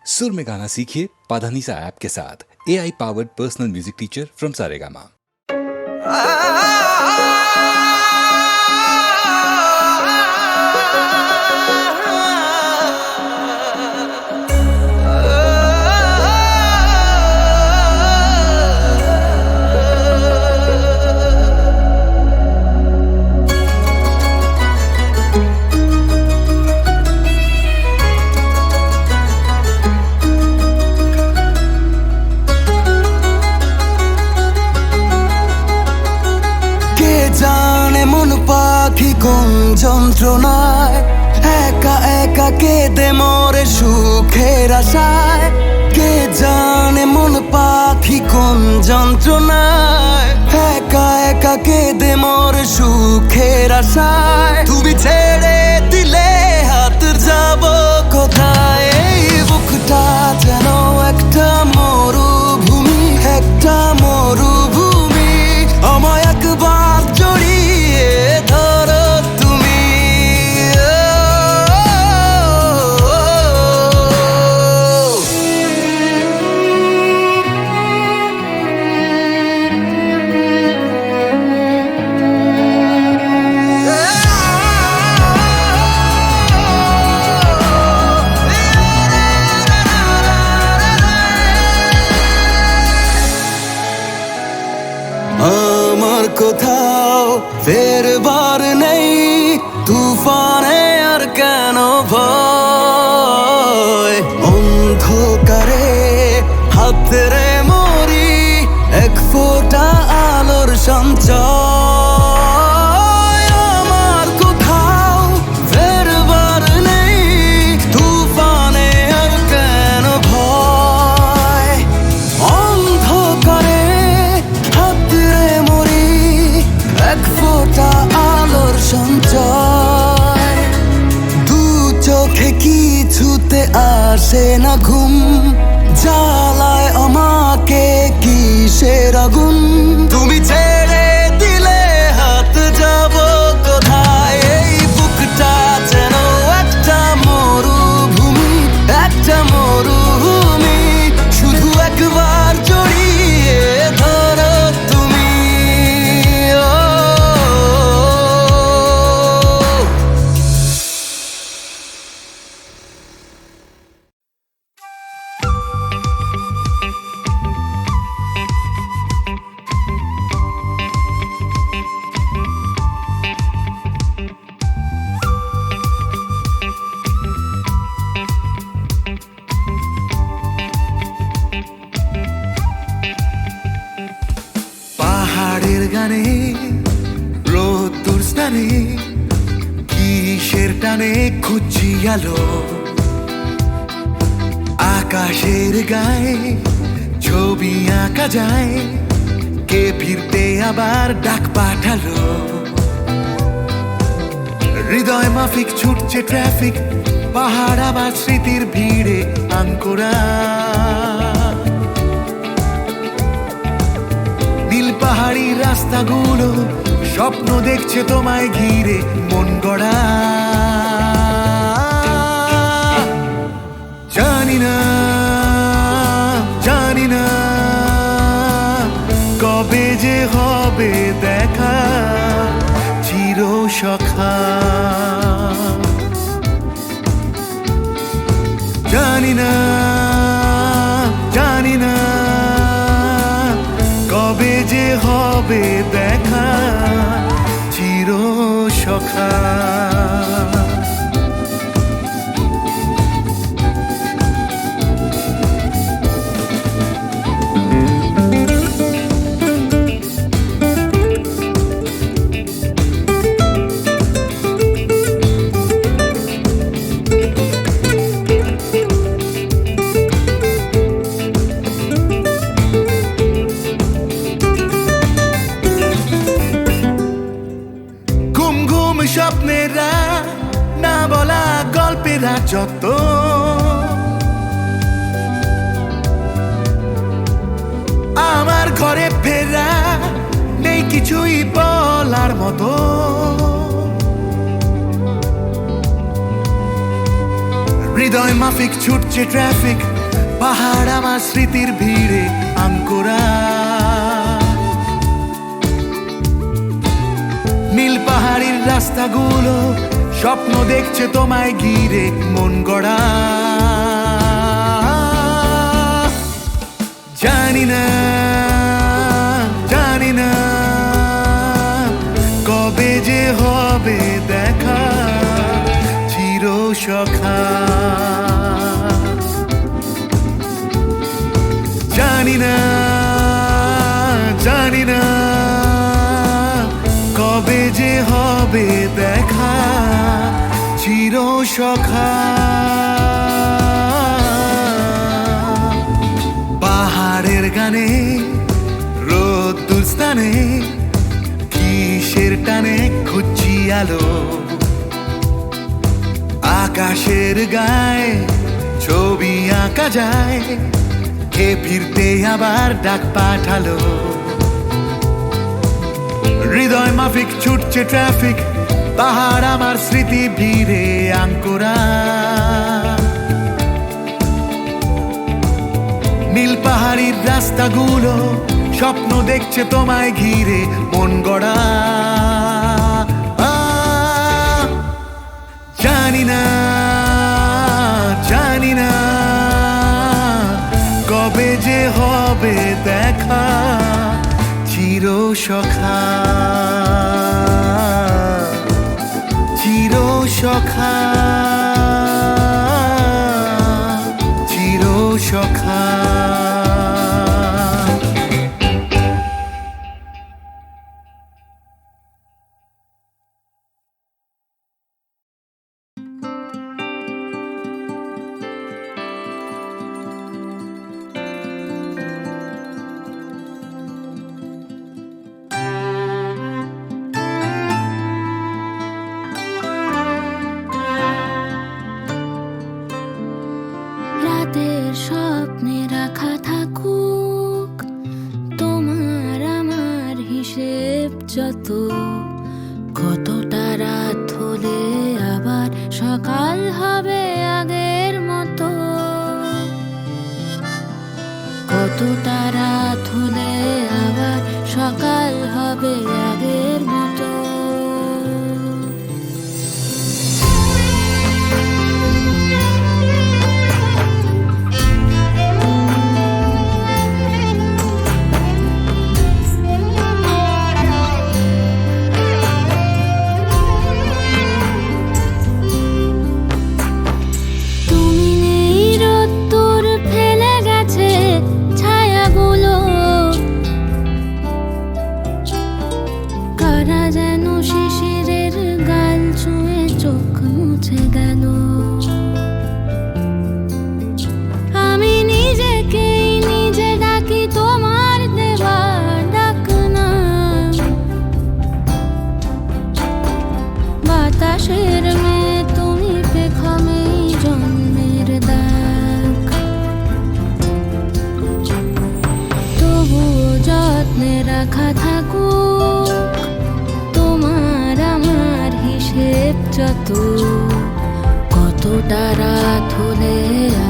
सुर में गाना सीखिए पाधानीसा ऐप के साथ। AI powered personal music teacher from Saregama. পাখি কোন যন্ত্রণায় একা একা কেঁদে মরে সুখের আশায়। কে জানে মন পাখি কোন যন্ত্রণায় একা একা কেঁদে মরে সুখের আশায়। তুমি ছেড়ে দিলে হাত যাব কোথায়? এই বুকটা যেন একটা মরুভূমি, একটা মরুভূমি। আমায় একবার জড়িয়ে ধরো তুমি। আমার কোথাও ফেরবার নেই, তুফানে আর কেন ভয়? অন্ধকারে হাতরে মরি, এক ফোঁটা আলোর সঞ্চয়। আমার কোথাও ফেরবার নেই, তুফানে আর কেন ভয়? অন্ধকারে হাতরে মরি, এক ফোঁটা আলোর সঞ্চয়। দু চোখে কিছুতে আসে না ঘুম, জ্বালায় আমাকে কিসের আগুন? তুমি ছেড়ে দিলে হাত যাব কোথায়? এই বুকটা যেন একটা মরুভূমি, একটা মরুভূমি। শুধু একবার জড়িয়ে ধরো তুমি। পাহাড়ের গানে রোদ্দুর স্নানে কিসের টানে খুঁজি আলো? আকাশের গায়ে ছবি আঁকা যায়, কে ফিরতে আবার ডাক পাঠালো? হৃদয় মাফিক ছুটছে ট্রাফিক, পাহাড় আবার স্মৃতির ভিড়ে আঙ্কুরা। নীল পাহাড়ি রাস্তাগুলো স্বপ্ন দেখছে তোমায় ঘিরে মন গড়া। জানি না, জানি না কবে যে হবে দেখা চির সখা। জানি না, জানি না কবে যে হবে দেখা চির সখা। স্বপ্নেরা না বলা গল্পেরা যত, আমার ঘরে ফেরা নেই কিছুই বলার মতো। হৃদয় মাফিক ছুটছে ট্রাফিক, পাহাড় আমার স্মৃতির ভিড়ে আঙ্কুরা। নীল পাহাড়ির রাস্তাগুলো স্বপ্ন দেখছে তোমায় ঘিরে মন গড়া। জানি না জানি না কবে যে হবে দেখা চির সখা। জানি না জানি না কবে যে হবে দেখা চির সখা। পাহাড়ের গানে রোদ্দুর স্থানে কিসের টানে খুঁজছি আলো। আকাশের গায়ে ছবি আঁকা যায়, কে ফিরতে আবার ডাক পাঠালো। হৃদয় মাফিক ছুটছে ট্রাফিক, পাহাড় আমার স্মৃতি ভিড়ে আঙ্কুরা। নীল পাহাড়ির রাস্তাগুলো স্বপ্ন দেখছে তোমায় ঘিরে মন গড়া। জানি না জানি না কবে যে হবে দেখা চির সখা চির সখা চির সখা। রাতের স্বপ্নে রাখা থাকুক তোমার আমার হিসেব যত, কতটা রাত হলে আবার সকাল হবে আগের মতো। কতটা রাত হলে আবার সকাল হবে আগের মতো। বাতাসের মেয়ে তুমি পেখমেই জন্মের দাগ, তবুও যত্নে রাখা থাকুক তোমার আমার হিসেব যত। কতটা রাত হলে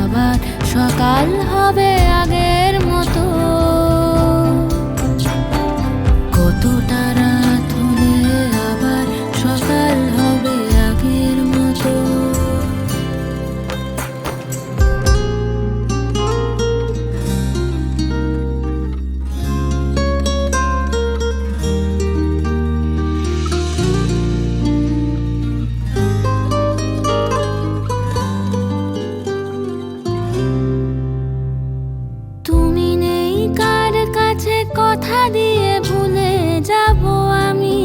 আবার সকাল হবে আগের মতো। কতটা রাত হলে আবার সকাল হবে আগের মতো। তুমি নেই কার কাছে কথা দিয়ে ভুলে যাব আমি,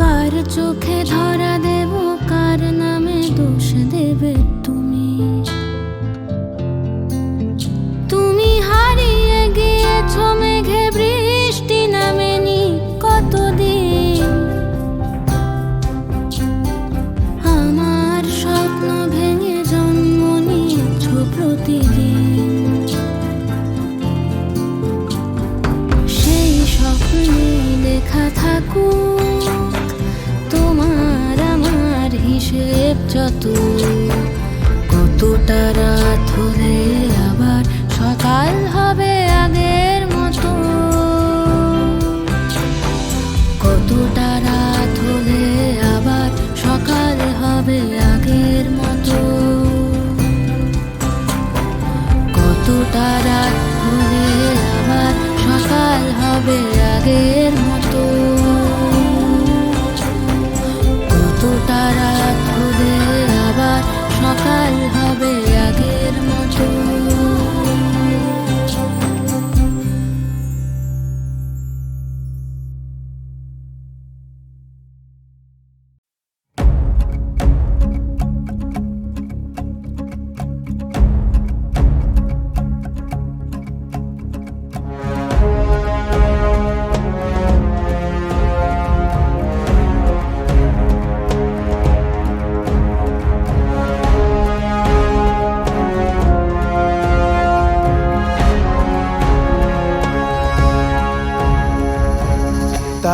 কার চোখে ধরা দেব কার নামে দোষ দেবে তুমি। তুমি হারিয়ে গিয়েছো মেঘে বৃষ্টি নামেনি কতদিন। আমার স্বপ্ন ভেঙে জন্ম নিয়েছো প্রতিদিন। সেই স্বপ্নে লেখা থাকুক তোমার আমার হিসেব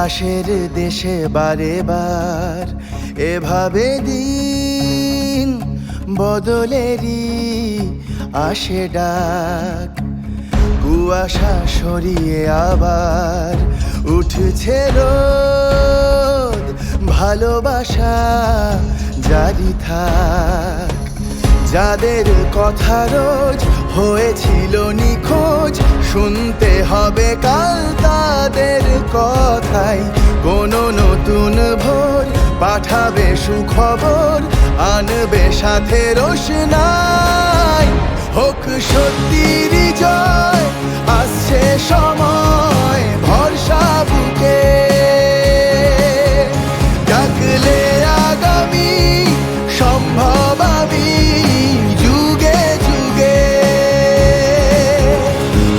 তাসের দেশে বারে বার এভাবে দিন বদলেরই আসে ডাক। কুয়াশা সরিয়ে আবার উঠছে রোদ, ভালোবাসা জারি থাক। যাদের কথা রোজ হয়েছিল নিখোঁজ, শুনতে হবে কাল তাদের কথাই। কোনো নতুন ভোর পাঠাবে সুখবর, আনবে সাথে রোশনাই। হোক সত্যির জয়, আসছে সময় ভরসা বুকে। ডাকলে আগামী সম্ভব আমি যুগে যুগে।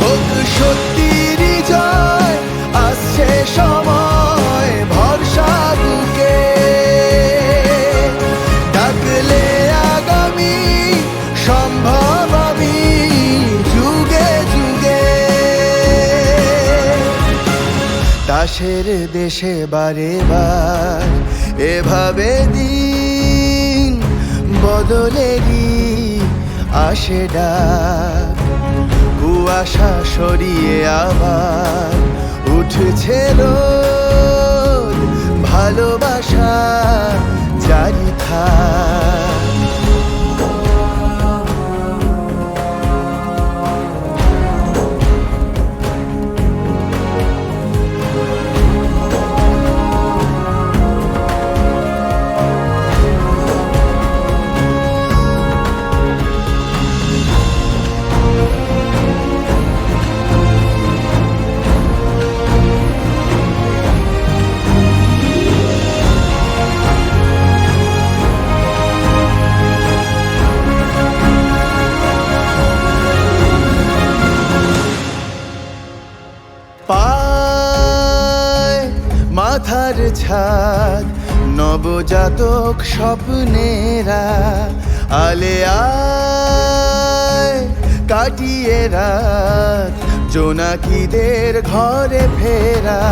হোক সত্যির জয়, আসছে সময় ভরসা বুকে। ডাকলে আগামী সম্ভব আমি যুগে যুগে। তাসের দেশে বারে বার এভাবে দিন বদলেরই আসে ডাক। কুয়াশা সরিয়ে আবার উঠছে রোদ, ভালোবাসা জারি থাক। পায় মাথার ছাদ নবজাতক স্বপ্নেরা, আলে আয় কাটিয়ে রাত জোনাকিদের ঘরে ফেরা।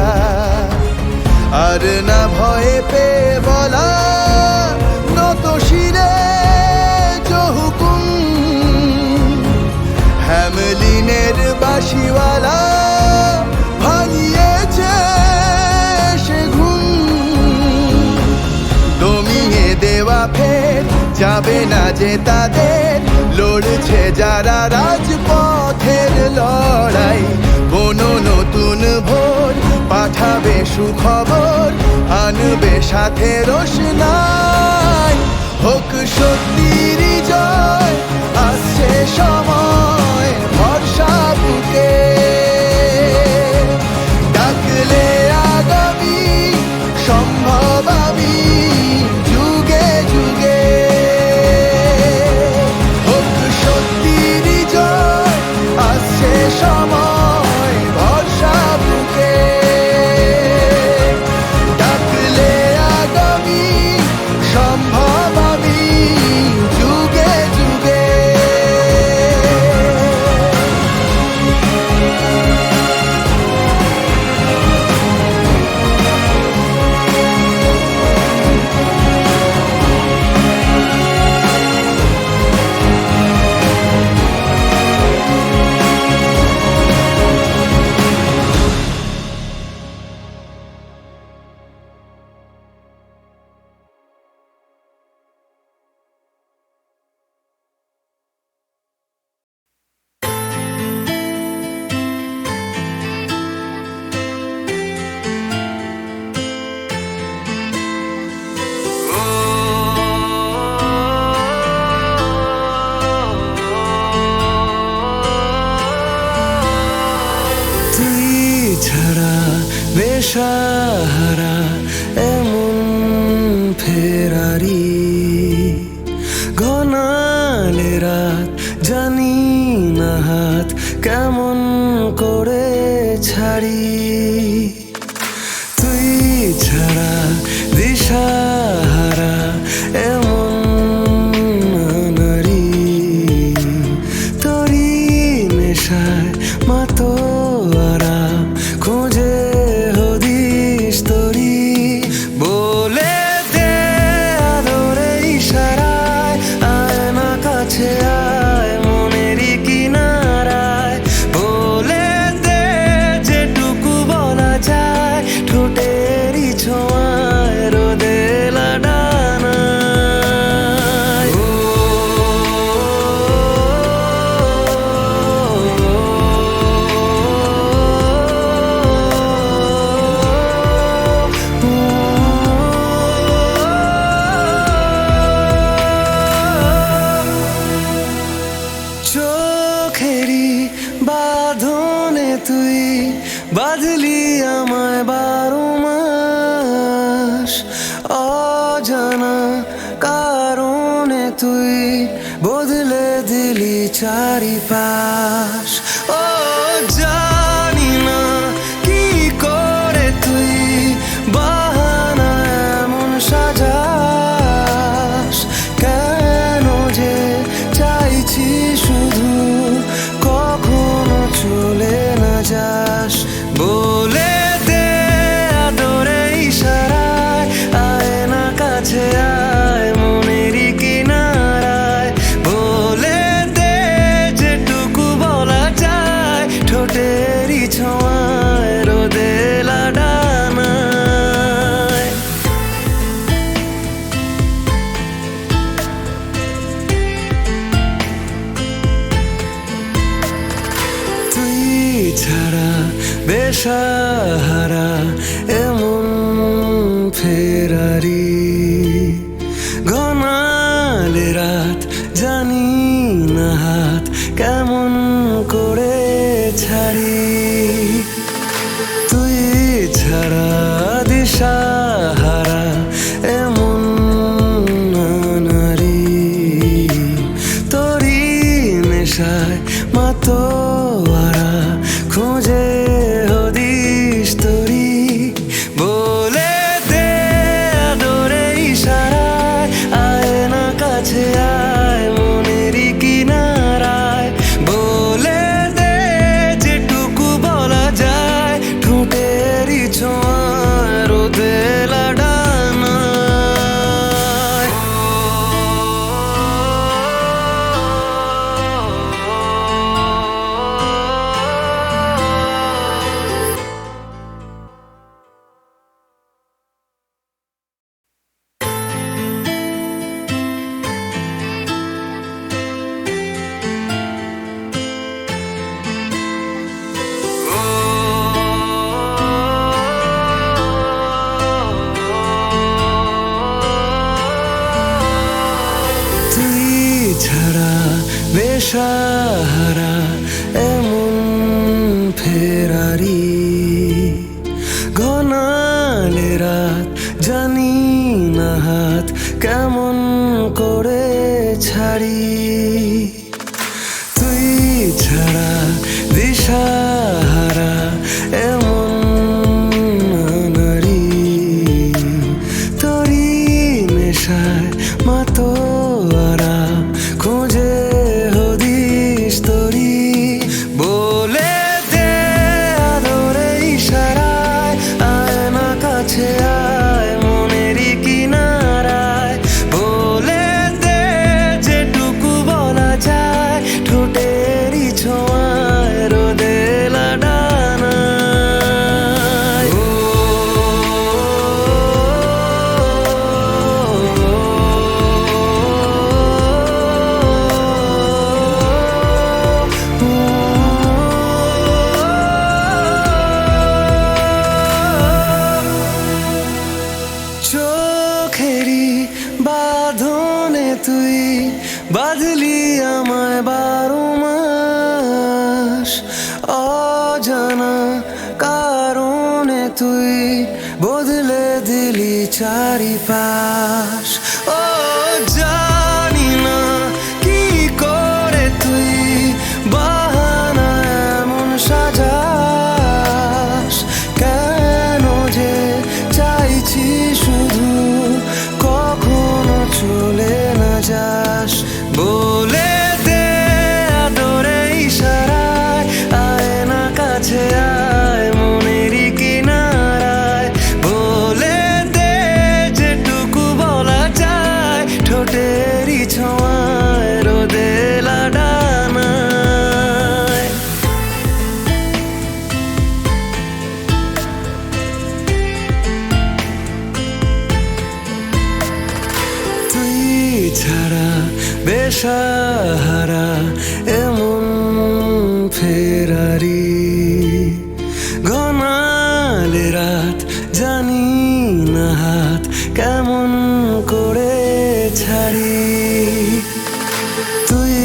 আর না ভয়ে পেয়ে বলা নত শিরে জহুকুম, হ্যামলিনের বাঁশিওয়ালা ভাঙিয়েছে সে ঘুম। দমিয়ে দেওয়া ফের যাবে না যে তাদের, লড়ছে যারা রাজপথের লড়াই। কোনো নতুন ভোর পাঠাবে সুখবর, আনবে সাথে রোশনাই। হোক সত্যির জয়, আসছে সময় ভরসা বুকে। ডাকলে আগামী সম্ভব আমি যুগে যুগে। হোক সত্যির জয়, আসছে সময় ভরসা বুকে। ডাকলে আগামী সম্ভব আমি যুগে যুগে। বেসাহারা এমন ফেরারি, ঘনালে রাত জানি না হাত কেমন করে ছাড়ি। তুই ছাড়া দিশাহারা এমন নারী, তোরি নেশায় মাতো আরাম খুঁজে হদিস তো চারিপাশ। ও জানি না কি করে তুই বাহানা এমন সাজাস, কেন যে চাইছি শুধু কখনো চলে না যাস। বলে দে আদরে ইশারায়, আয় না কাছে আয় মনেরই কিনারায়। বলে দে যেটুকু বলা যায় ঠোঁটেরই ছোঁয়ায় রোদেলা ডানায়। তুই ছাড়া বেসাহারা এমন ফেরারি, ঘনালে রাত জানি না হাত কেমন করে ছাড়ি। তুই ছাড়া দিশাহারা এমন নারী, তোরই নেশায় মাতোয়ারা খুঁজে হদিস তোরি। বলে দে আদরে ইশারায়, আয় না কাছে আয় মনেরই কিনারায়। বলে দে যেটুকু বলা যায় ঠোঁটেরই ছোঁয়ায় রোদেলা ডানায়। তুই ছাড়া বেসাহারা এমন ফেরারি, ঘনালে রাত জানি না হাত কেমন করে ছাড়ি। তুই ছাড়া দিশাহারা এমন নারী, তোরই নেশায় মাতোয়ারা খুঁজে হদিস তোরি। বলে দে আদরে ইশারায়, আয় না কাছে আয় মনেরই কিনারায়। বলে দে যেটুকু বলা যায় ঠোঁটেরই ছোঁয়ায় রোদেলা ডানায়। চোখেরই বাঁধনে তুই বাঁধলি আমায় 12 মাস, অজানা কারণে তুই বদলে দিলি চারিপাশ। ও জানি না কি করে তুই বাহানা এমন সাজাস, কেন যে চাইছি শুধু কখনো চলে না যাস। বলে দে আদরে ইশারায়, আয় না কাছে আয় মনেরই কিনারায়। বলে দে যেটুকু বলা যায় ঠোঁটেরই ছোঁয়ায় রোদেলা ডানায়। তুই ছাড়া বেসাহারা এমন ফেরারি, ঘনালে রাত জানি না হাত কেমন করে ছাড়ি। তুই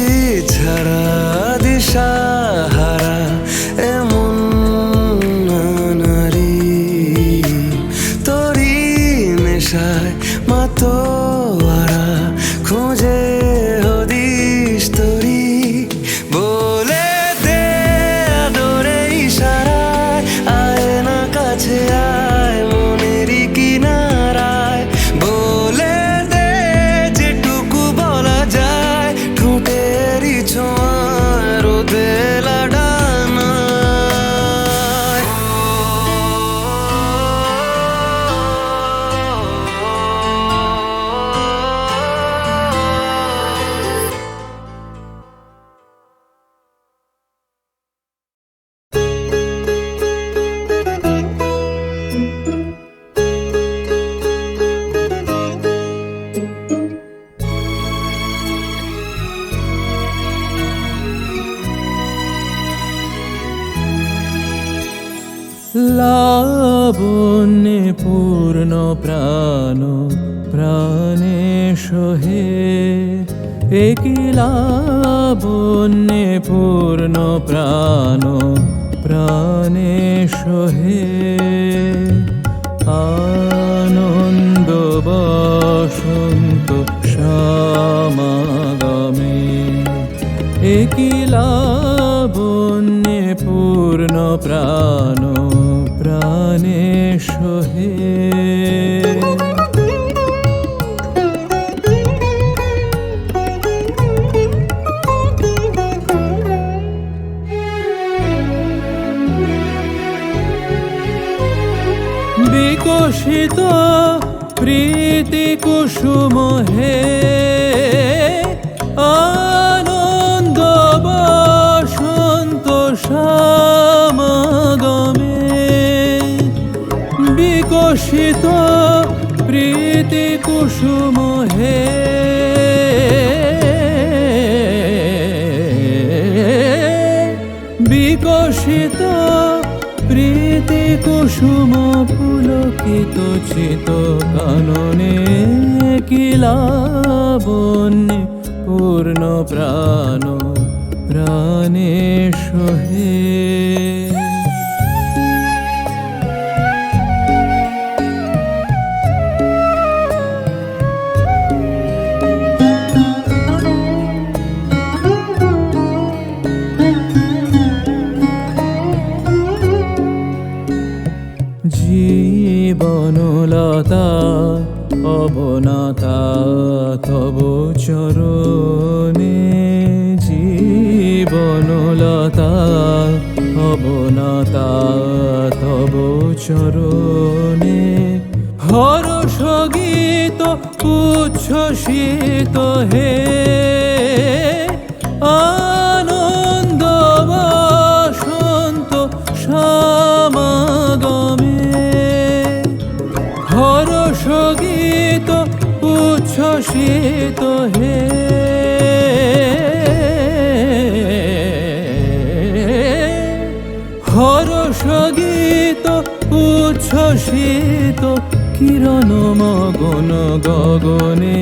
ছাড়া দিশাহারা এমন নারী, তোরই নেশায় মাতোয়ারা খুঁজে হদিস তোরি। লাবণ্যে পূর্ণ প্রাণ প্রাণে সোহে, একই লাবণ্যে পূর্ণ প্রাণ প্রাণে সোহে। আনন্দ বসন্ত সমাগমে, একই লাবণ্যে পূর্ণ প্রাণ প্রাণে সোহে। বিকশিত প্রীতি কুসুম হে, আনন্দ বসন্ত সমাগমে, বিকশিত প্রীতি কুসুম হে, বিকশিত প্রীতি কুসুম পুলকিত চিত কাননে, কি লাবণ্যে পূর্ণ প্রাণ প্রাণে সোহে। জীবনলতা অবনাতা তব চরণে, জীবনলতা অবনাতা তব চরণে, হর্ষ গীত উচ্ছ্বসিত হে, আনন্দ বসন্ত সমাগমে, হর্ষ গীত উচ্ছ্বসিত হে, হর্ষ গীত উচ্ছ্বসিত কিরণ মগন গগনে,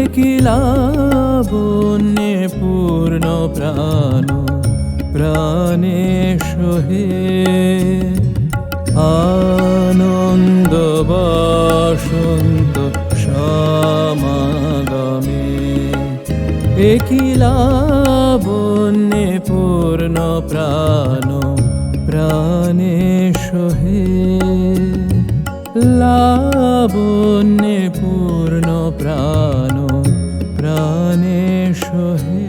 একই লাবণ্যে পূর্ণ প্রাণ প্রাণে সোহে। আনন্দ বসন্ত সমাগমে, একই লাবণ্যে পূর্ণ প্রাণ প্রাণে সোহে। লাবণ্যে পূর্ণ প্রাণ প্রাণে সোহে।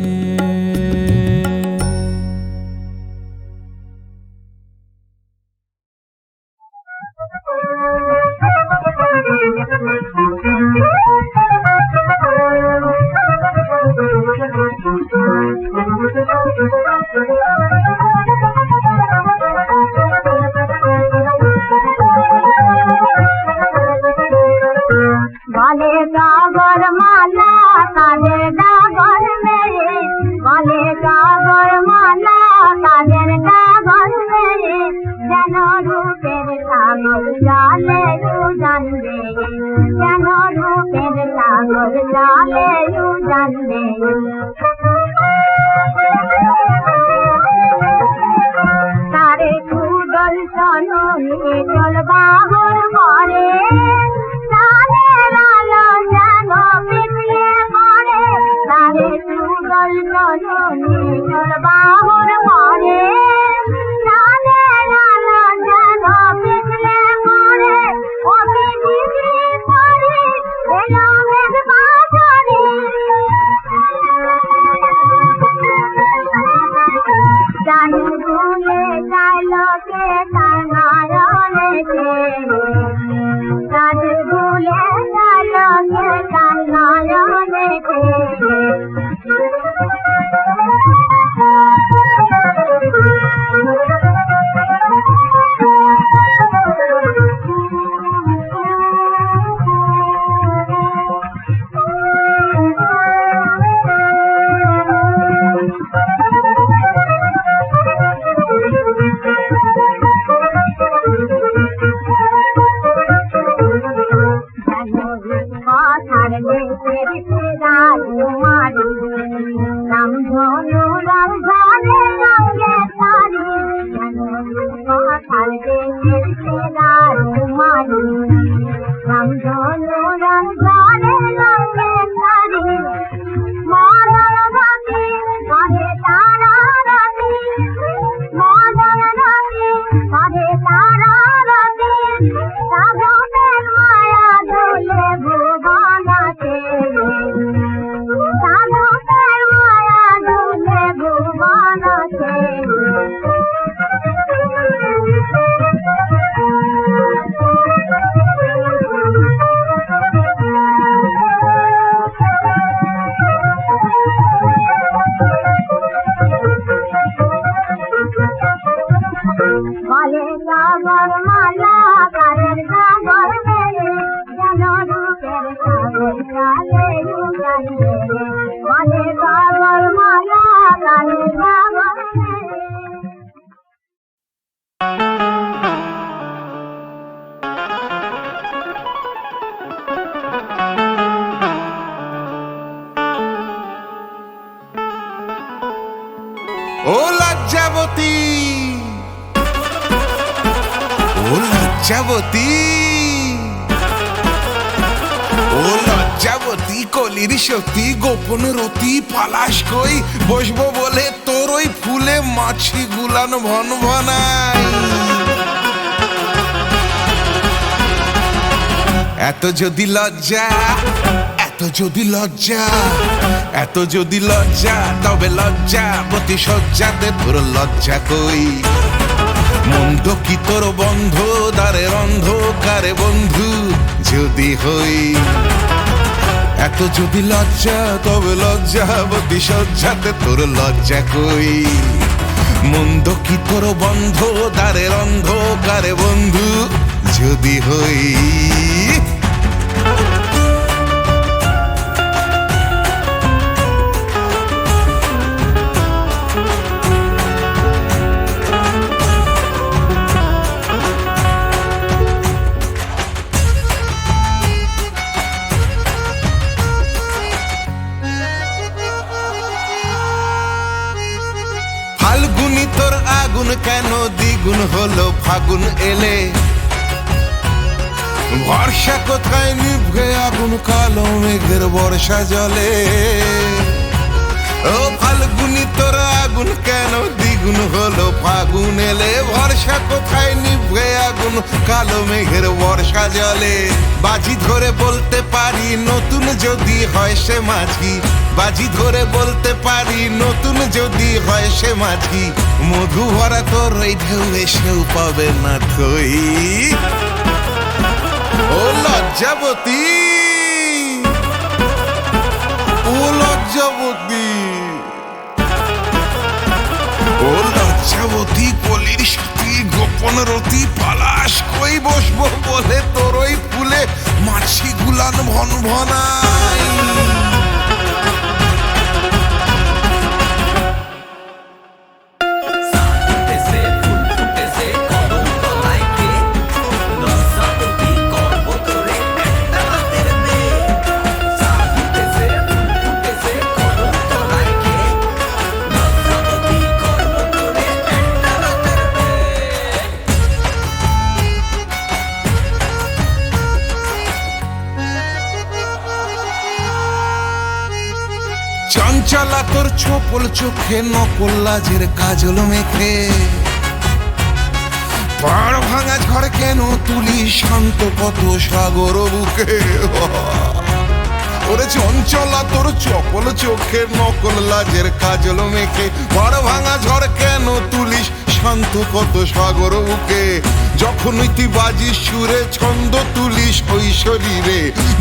বলে গাগর মালা তাদের ডাগর মেরে, বলে গাগর মালা তাদের ডাগর মেরে, যেন রূপের সাগর জালে জানবে, যেন রূপের সাগর জালে জানবে। তারে কুদল সননি চল বাহর করে, তাদের আলো যেন পিছলে পড়ে, তারে কুদল সননি চল বাহর করে, তাদের আলো যেন পিছলে পড়ে, ওকে দিদি পড়ে এলো মেঘ বাজারে। জানি ভুলে গেল কে তার নয়নেতে, জানি ভুলে গেল কে তার নয়নেতে। অনুরাগ ঝরে রঙে তারি যেন কথার দেশের সেরা রুমালি অনুরাগ ঝরে রঙে তারি মদন রাতে বাঁধে তারা রাতে মদন রাতে বাঁধে তারা রাতে সাগরের মায়া দোলে ভুবনাতে সাগরের মায়া দোলে ভুবনাতে বলে সাগর মালা কারের সাগর মেরে যেন রূপের সাগর কালে উড়ালে বলে সাগর মালা কারের সাগর মেরে ও লজ্জাবতী, ও লজ্জাবতী, ও লজ্জাবতী, কলির সতী, গোপন রতি, পালাস কই বসবো বলে তোর ওই ফুলে মাছি গুলান ভন ভনাই। এত যদি লজ্জা, এত যদি লজ্জা, এত যদি লজ্জা, তবে লজ্জাবতী সজ্জাতে তোর লজ্জা কই। মন্দ কি তোর বন্ধ দ্বারের অন্ধকারে বন্ধু যদি হই। এত যদি লজ্জা, তবে লজ্জাবতী সজ্জাতে তোর লজ্জা কই। মন্দ কি তোর বন্ধ দ্বারের অন্ধকারে বন্ধু যদি হই। ফাল্গুনি তোর আগুন কেন দ্বিগুণ হলো ফাগুন এলে। বর্ষা কোথায় নিভে আগুন কালো মেঘের বর্ষা জলে। ও ফাল্গুনি তোর আগুন কেন দ্বিগুণ হলো ফাগুন এলে। বর্ষা কোথায় নিভে আগুন কালো মেঘের বর্ষা জলে। বাজি ধরে বলতে পারি নতুন যদি হয় সে মাঝি। বাজি ধরে বলতে পারি নতুন যদি হয় সে মাঝি। মধু ভরা তোর এই ঢেউ এসেও পাবে না কই। ও লজ্জাবতী, ও লজ্জাবতী, ও লজ্জাবতী, কলির সতী, গোপন রতি, পালাস কই বসবো বলে তোর ওই ফুলে মাছি গুলান ভন ভনাই। চঞ্চলা তোর ছোপল চোখে নকল লাজের কাজল মেখে। পাড় ভাঙা ঝড় কেন তুলি শান্ত কত সাগর বুকে। ওরে চঞ্চলা তোর চপল চোখে নকল লাজের কাজল মেখে। পাড় ভাঙা ঝড় কেন তুলিস শান্ত কত সাগর বুকে। যখনই তুই বাজিস সুরে ছন্দ তুলিস ওই শরীরে।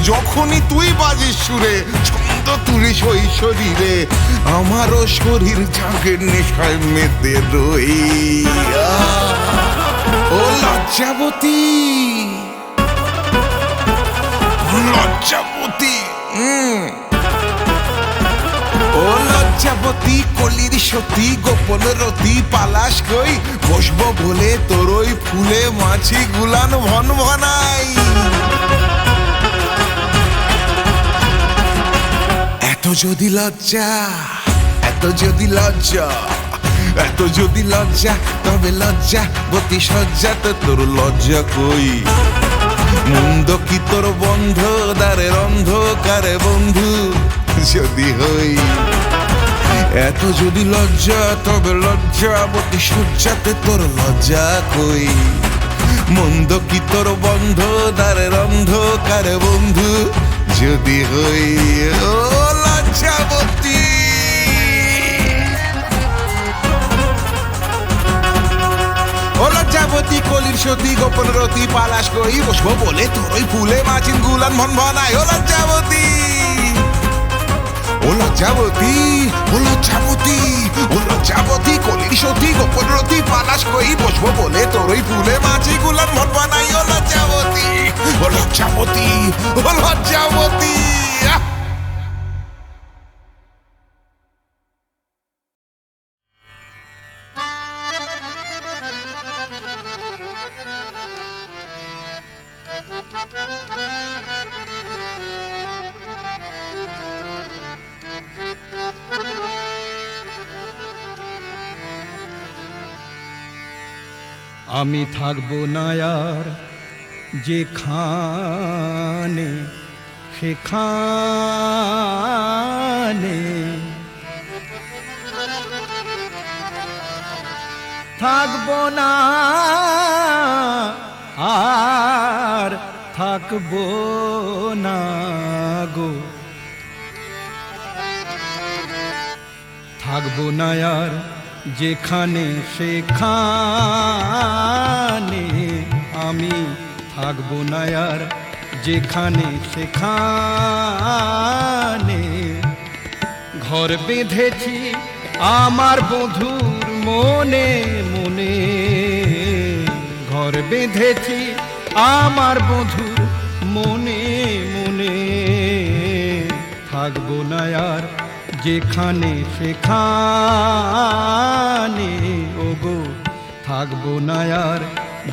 যখনই তুই বাজিস সুরে ছন্দ তুলিস ওই শরীরে। আমারও শরীর জাগের নেশায় মেতে রই। ও লজ্জাবতী, লজ্জাবতী, ও লজ্জাবতী, কলির সতী, গোপন রতি, পালাস কই বসবো বলে তোর ওই ফুলে মাছি গুলান ভন ভনাই। এত যদি লজ্জা, এত যদি লজ্জা, এত যদি লজ্জা, তবে লজ্জা বতী সজ্জাতে তোর লজ্জা কই? মুন্দ কি তোর বন্ধ, দ্বারের অন্ধকারে বন্ধু যদি হই? এত যদি লজ্জা, তবে লজ্জা বতী সজ্জাতে তোর লজ্জা কই? মন্দ কি তোর বন্ধ, দ্বারের অন্ধকারে বন্ধু যদি হই? ও লজ্জাবতী, ও লজ্জাবতী কলির সতী গোপন রতি পালাস কই বসবো বলে তোর ওই ফুলে মাছিন গুলান মন ভনাই। ও লজ্জাবতী, ও লজ্জাবতী, ও লজ্জাবতী, ও লজ্জাবতী কলির সতী গোপন রতি পালাস কই বসবো বলে তোর ওই ফুলে মাছি গুলান মন ভনাই। ও লজ্জাবতী, ও লজ্জাবতী, ও লজ্জাবতী। আমি থাকবো না আর যেখানে সেখানে, থাকবো না আর থাকবো না গো, থাকবো না আর যেখানে সেখানে, আমি থাকবো না আর যেখানে সেখানে। ঘর বেঁধেছি আমার বধূর মনে মনে, ঘর বেঁধেছি আমার বধূর মনে মনে, থাকবো না আর যেখানে সেখানে ওগো, থাকবো না আর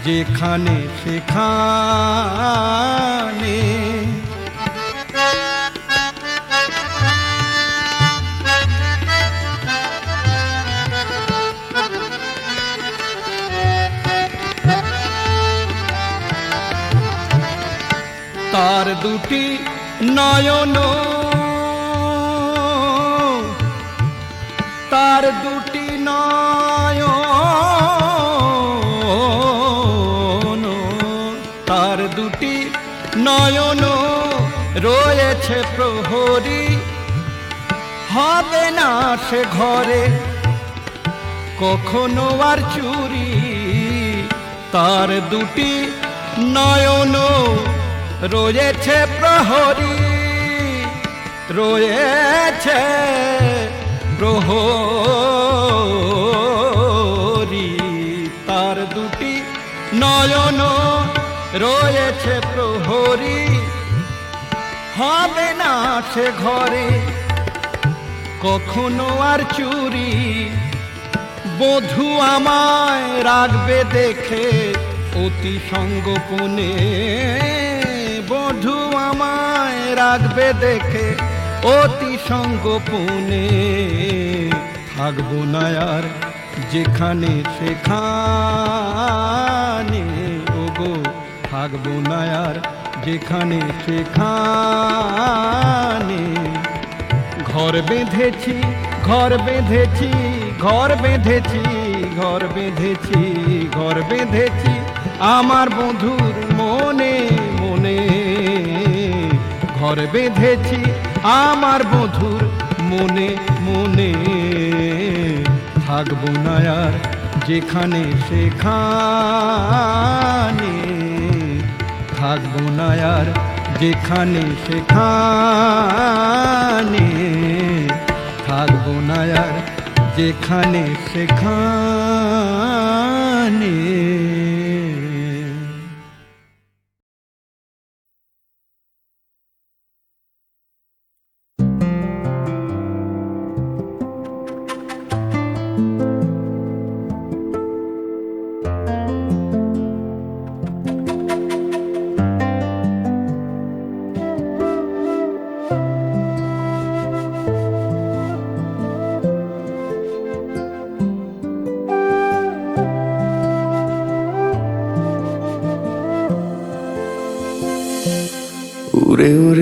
যেখানে সেখানে। তার দুটি নয়ন, তার দুটি নয়ন, তার দুটি নয়ন রয়েছে প্রহরী, হবে না সে ঘরে কখনো আর চুরি। তার দুটি নয়ন রয়েছে প্রহরী, রয়েছে প্রহরী। তার দুটি নয়ন রয়েছে প্রহরী, হবে না সে ঘরে কখনো আর চুরি। বধূ আমায় রাখবে দেখে অতি সঙ্গোপনে, বধূ আমায় রাখবে দেখে অতি সঙ্গোপনে, থাকবো না আর যেখানে সেখানে ওগো, থাকবো না আর যেখানে সেখানে। ঘর বেঁধেছি, ঘর বেঁধেছি, ঘর বেঁধেছি, ঘর বেঁধেছি, ঘর বেঁধেছি আমার বধূর মনে মনে, ঘর বেঁধেছি আমার বধূর মনে মনে, থাকবো না আর যেখানে সেখানে, থাকবো না আর যেখানে সেখানে, থাকবো না আর যেখানে সেখানে।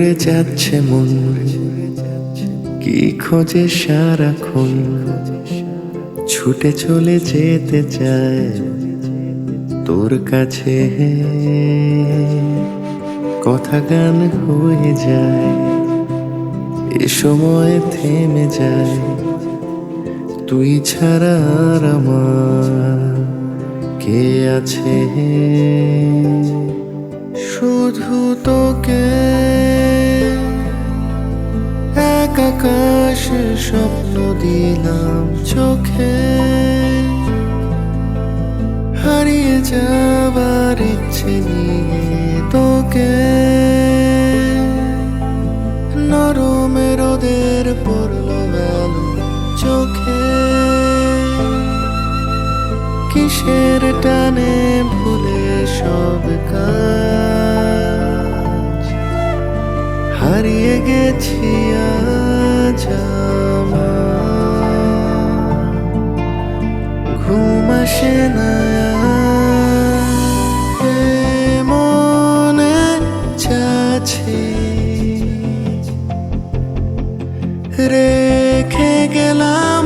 উড়ে যাচ্ছে মন, কি খোঁজে সারাক্ষণ, ছুটে চলে যেতে চায় তোর কাছে, কথা গান হয়ে যায়, এ সময় থেমে যায়, তুই ছাড়া আর আমার কে আছে। শুধু তোকে এক আকাশে স্বপ্ন দিলাম চোখে, হারিয়ে যাবার ইচ্ছে নিয়ে তোকে, নরমে রোদের পড়লো আলো চোখে, কিসের টানে ভুলে সব কাজ, হারিয়ে গেছি আজ আমার, ঘুম আসে না এ মনে যাচ্ছে, রেখে গেলাম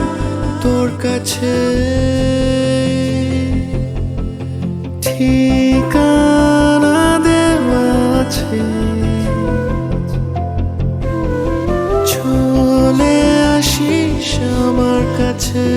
তোর কাছে, ঠিকানা দেওয়া আছে, চলে আসিস আমার কাছে।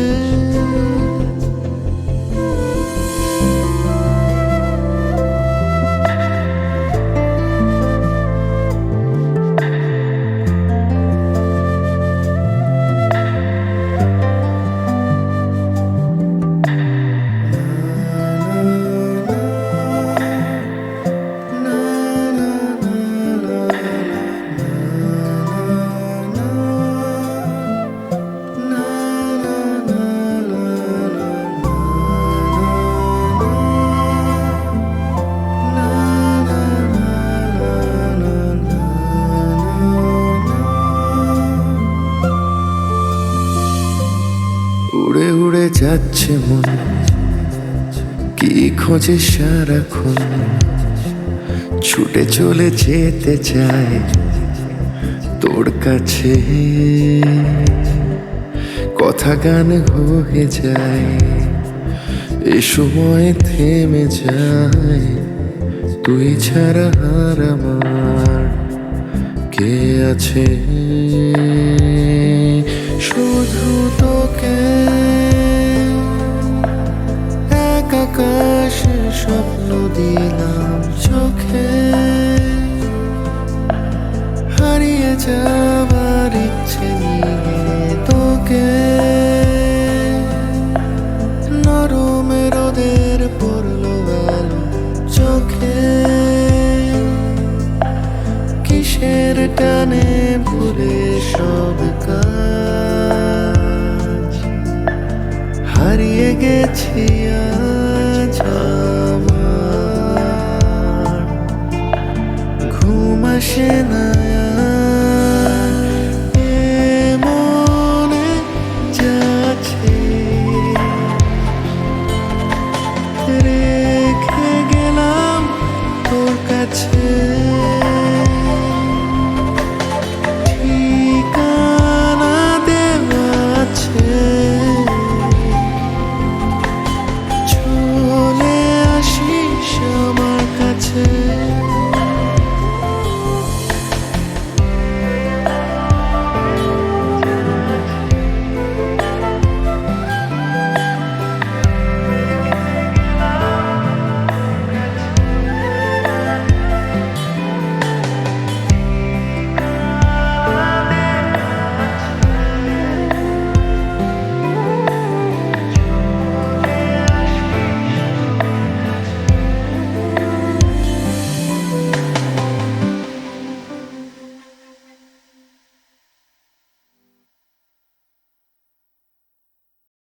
উড়ে উড়ে যাচ্ছে মন, কি খোঁজে সারাক্ষণ, ছুটে চলে যেতে চায় তোর কাছে, কথা গান হয়ে যায়, এ সময় থেমে যায়, তুই ছাড়া আর আমার কে আছে। শুধু তোকে এক আকাশে স্বপ্ন দিলাম চোখে, হারিয়ে যাবার ইচ্ছে নিয়ে তোকে, নরমে রোদের পড়লো আলো চোখে, কিসের টানে ভুলে সব কাজ, হারিয়ে গেছি আজ আমার, ঘুম আসে না